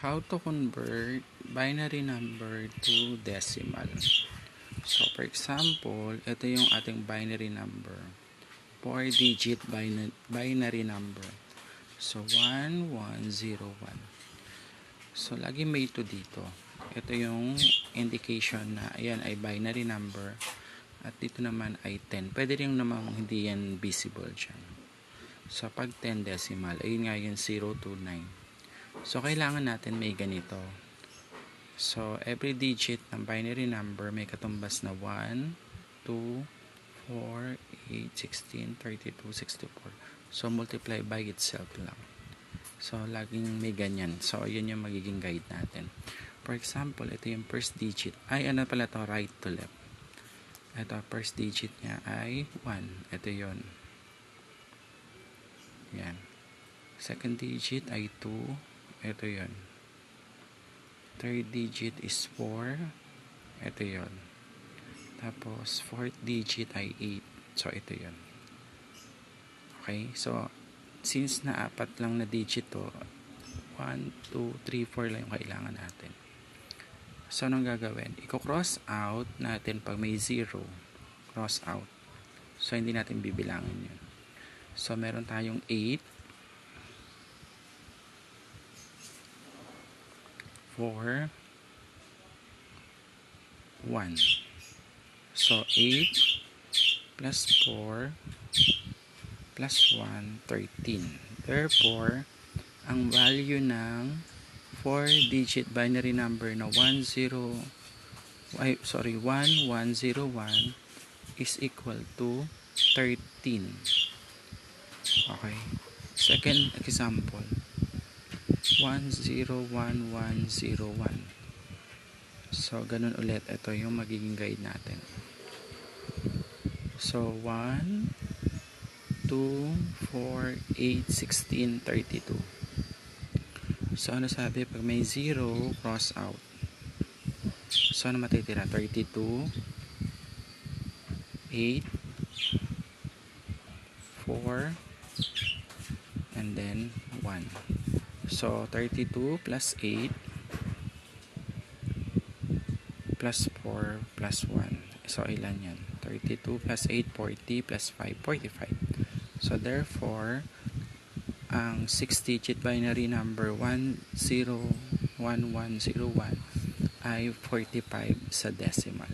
How to convert binary number to decimal. So, for example, ito yung ating binary number. 4-digit binary number. So, 1101. So, lagi may 2 dito. Ito yung indication na ayan ay binary number. At dito naman ay 10. Pwede rin naman hindi yan visible dyan. So, pag 10 decimal, ayun nga yung 029. So, kailangan natin may ganito. So, every digit ng binary number may katumbas na 1, 2, 4, 8, 16, 32, 64. So, multiply by itself lang. So, laging may ganyan. So, yun yung magiging guide natin. For example, ito yung first digit. Ay, ano pala to? Right to left. Ito, first digit niya ay 1. Ito yun. Yan. Second digit ay 2. Ito yun. Third digit is 4. Ito yun. Tapos, fourth digit ay 8. So, ito yun. Okay? So, since na 4 lang na digit to, 1, 2, 3, 4 lang yung kailangan natin. So, anong gagawin? Iko-cross out natin pag may 0. Cross out. So, hindi natin bibilangin yun. So, meron tayong 8. 4, 1. So, 8 plus 4 plus 1, 13. Therefore, ang value ng 4-digit binary number na 1101 is equal to 13. Okay. Second example. 101101. So, ganun ulit. Ito yung magiging guide natin. So, 1, 2, 4, 8, 16, 32. So, ano sabi? Pag may 0, cross out. So, ano matitira? 32, 8, 4, and then 1. So, 32 plus 8 plus 4 plus 1. So, ilan yan? 32 plus 8, 40 plus 5, 45. So, therefore, ang 6-digit binary number 101101 ay 45 sa decimal.